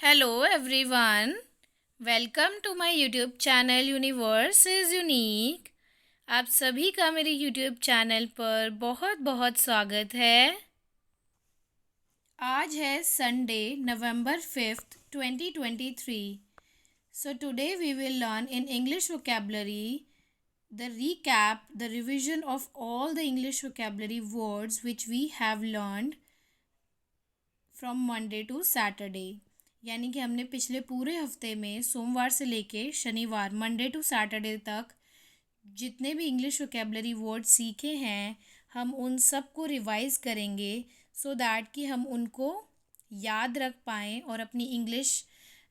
Hello everyone, welcome to my YouTube channel universe is unique. आप सभी का मेरे YouTube चैनल पर बहुत बहुत स्वागत है। आज है Sunday November 5th 2023। So today we will learn in English vocabulary the recap, the revision of all the English vocabulary words which we have learned from Monday to Saturday. यानी कि हमने पिछले पूरे हफ्ते में सोमवार से लेके शनिवार मंडे टू सैटरडे तक जितने भी इंग्लिश वोकेबलरी वर्ड सीखे हैं हम उन सब को रिवाइज करेंगे सो दैट कि हम उनको याद रख पाएँ और अपनी इंग्लिश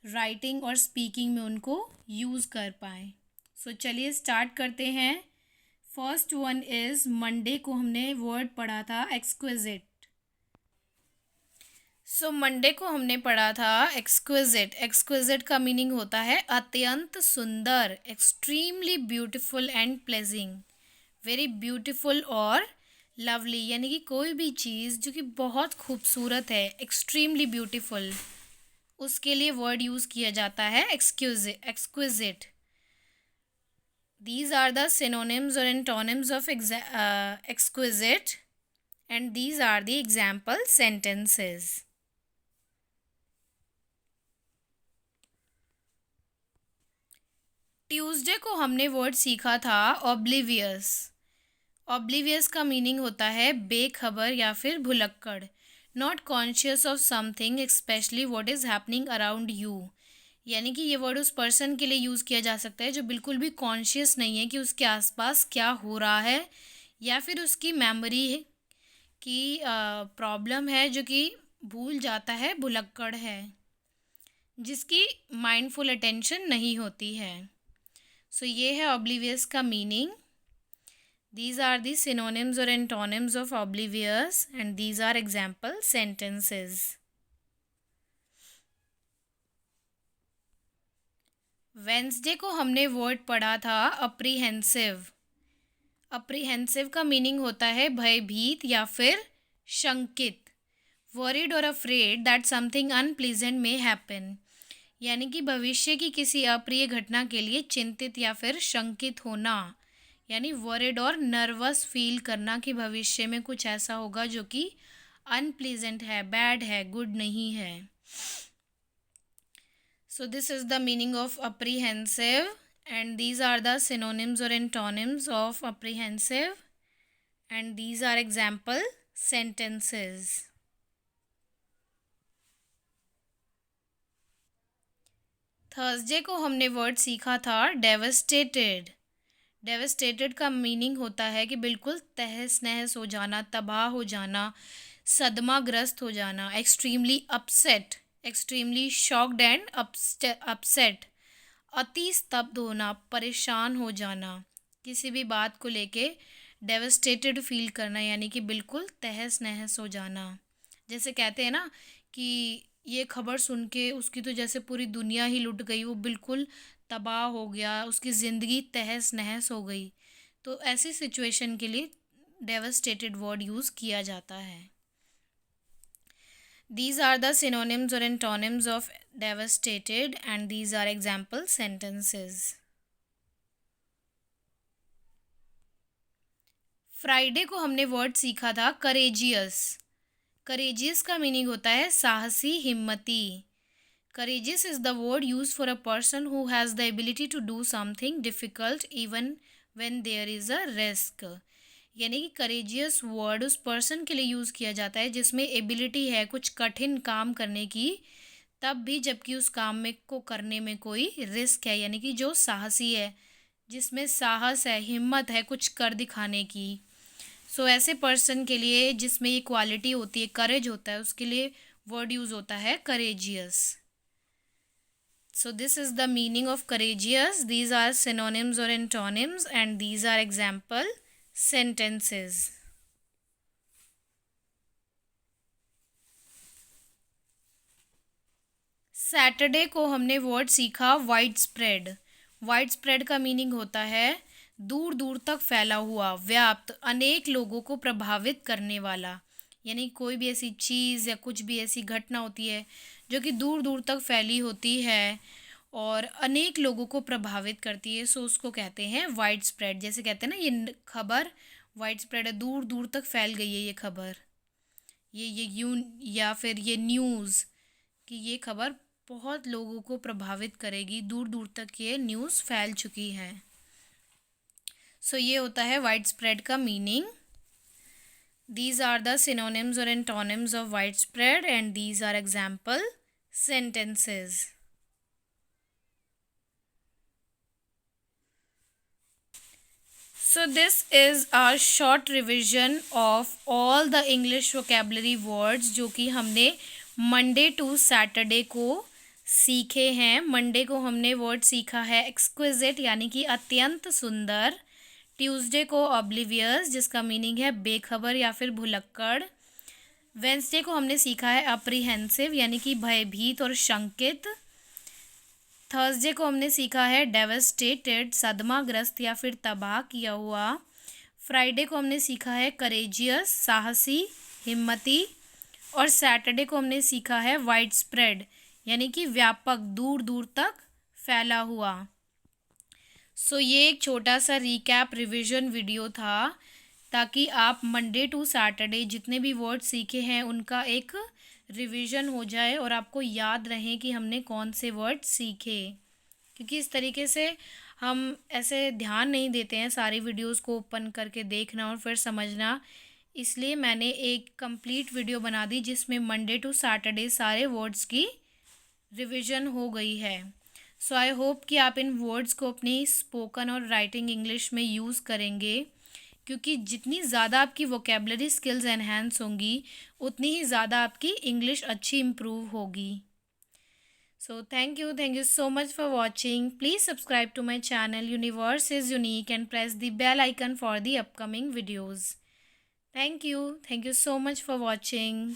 राइटिंग और स्पीकिंग में उनको यूज़ कर पाएँ। सो चलिए स्टार्ट करते हैं। फर्स्ट वन इज़ मंडे को हमने वर्ड पढ़ा था एक्सक्विजिट। सो मंडे को हमने पढ़ा था एक्सक्विजिट। एक्सक्विजिट का मीनिंग होता है अत्यंत सुंदर, extremely beautiful and pledging, very beautiful और लवली। यानी कि कोई भी चीज़ जो कि बहुत खूबसूरत है, एक्सट्रीमली ब्यूटीफुल, उसके लिए वर्ड यूज़ किया जाता है exquisite. These are the synonyms और antonyms of exquisite and these are the example sentences. Tuesday को हमने वर्ड सीखा था ऑब्लिवियस। ऑब्लिवियस का मीनिंग होता है बेखबर या फिर भुलक्कड़, not conscious of something specially what is happening around you. यानी कि ये वर्ड उस पर्सन के लिए यूज़ किया जा सकता है जो बिल्कुल भी कॉन्शियस नहीं है कि उसके आसपास क्या हो रहा है, या फिर उसकी मेमोरी की प्रॉब्लम है, जो कि भूल जाता है, भुलक्कड़ है, जिसकी माइंडफुल अटेंशन नहीं होती है। सो ये है ऑब्लिवियस का meaning. These are the synonyms और antonyms of oblivious and these are example sentences. Wednesday को हमने वर्ड पढ़ा था अप्रीहेंसिव। अप्रीहेंसिव का मीनिंग होता है भयभीत या फिर शंकित, वरीड और afraid that something unpleasant may happen. यानी कि भविष्य की किसी अप्रिय घटना के लिए चिंतित या फिर शंकित होना, यानी वरिड और नर्वस फील करना कि भविष्य में कुछ ऐसा होगा जो कि अनप्लीजेंट है, बैड है, गुड नहीं है। So this is the meaning of apprehensive and these are the synonyms और antonyms of apprehensive and these are example sentences. Thursday को हमने वर्ड सीखा था डेवस्टेटेड। डेवस्टेटेड का मीनिंग होता है कि बिल्कुल तहस नहस हो जाना, तबाह हो जाना, सदमाग्रस्त हो जाना, extremely upset, extremely shocked and upset, अति स्तब्ध होना, परेशान हो जाना, किसी भी बात को लेके डेवस्टेटेड फील करना, यानी कि बिल्कुल तहस नहस हो जाना। जैसे कहते हैं ना कि ये खबर सुन के उसकी तो जैसे पूरी दुनिया ही लुट गई, वो बिल्कुल तबाह हो गया, उसकी ज़िंदगी तहस नहस हो गई। तो ऐसी सिचुएशन के लिए डेवस्टेटेड वर्ड यूज़ किया जाता है। These are the synonyms or antonyms of devastated and these are example sentences. Friday को हमने वर्ड सीखा था करेजियस। करेजियस का मीनिंग होता है साहसी, हिम्मती। Courageous is the word used for a person who has the ability to do something difficult even when there is a risk। यानी कि courageous वर्ड उस पर्सन के लिए यूज़ किया जाता है जिसमें एबिलिटी है कुछ कठिन काम करने की, तब भी जबकि उस काम में को करने में कोई रिस्क है, यानी कि जो साहसी है, जिसमें साहस है, हिम्मत है कुछ कर दिखाने की। सो ऐसे पर्सन के लिए जिसमें ये क्वालिटी होती है, करेज होता है, उसके लिए वर्ड यूज़ होता है courageous। So this is the meaning of courageous. These are synonyms or antonyms and these are example sentences. Saturday को हमने वर्ड सीखा वाइड स्प्रेड। वाइड स्प्रेड का मीनिंग होता है दूर दूर तक फैला हुआ, व्याप्त, अनेक लोगों को प्रभावित करने वाला। यानी कोई भी ऐसी चीज़ या कुछ भी ऐसी घटना होती है जो कि दूर दूर तक फैली होती है और अनेक लोगों को प्रभावित करती है, सो उसको कहते हैं वाइड स्प्रेड। जैसे कहते हैं ना, खबर वाइड स्प्रेड है, दूर दूर तक फैल गई है ये खबर, ये यून या फिर ये न्यूज़, कि ये खबर बहुत लोगों को प्रभावित करेगी, दूर दूर तक ये न्यूज़ फैल चुकी है। सो ये होता है वाइड स्प्रेड का meaning. These are the synonyms or antonyms of widespread, and these are example sentences. So this is a short revision of all the English vocabulary words जो कि हमने मंडे टू सैटरडे को सीखे हैं। Monday को हमने word सीखा है एक्सक्विजिट यानी कि अत्यंत सुंदर, ट्यूसडे को ऑब्लिवियस जिसका मीनिंग है बेखबर या फिर भुलक्कड़, वेंसडे को हमने सीखा है अप्रीहेंसिव यानी कि भयभीत और शंकित, थर्सडे को हमने सीखा है डेवस्टेटेड सदमाग्रस्त या फिर तबाह किया हुआ, फ्राइडे को हमने सीखा है करेजियस साहसी हिम्मती, और सैटरडे को हमने सीखा है वाइड स्प्रेड यानी कि व्यापक दूर दूर तक फैला हुआ। सो ये एक छोटा सा रिकैप रिवीजन वीडियो था ताकि आप मंडे टू सैटरडे जितने भी वर्ड सीखे हैं उनका एक रिवीजन हो जाए और आपको याद रहे कि हमने कौन से वर्ड सीखे, क्योंकि इस तरीके से हम ऐसे ध्यान नहीं देते हैं सारी वीडियोस को ओपन करके देखना और फिर समझना। इसलिए मैंने एक कंप्लीट वीडियो बना दी जिसमें मंडे टू सैटरडे सारे वर्ड्स की रिवीजन हो गई है। सो आई होप कि आप इन वर्ड्स को अपनी स्पोकन और राइटिंग इंग्लिश में यूज़ करेंगे, क्योंकि जितनी ज़्यादा आपकी वोकेबलरी स्किल्स एनहेंस होंगी उतनी ही ज़्यादा आपकी इंग्लिश अच्छी इम्प्रूव होगी। So thank you so much for watching. Please subscribe to my channel universe is unique and press the bell icon for the upcoming videos. Thank you so much for watching.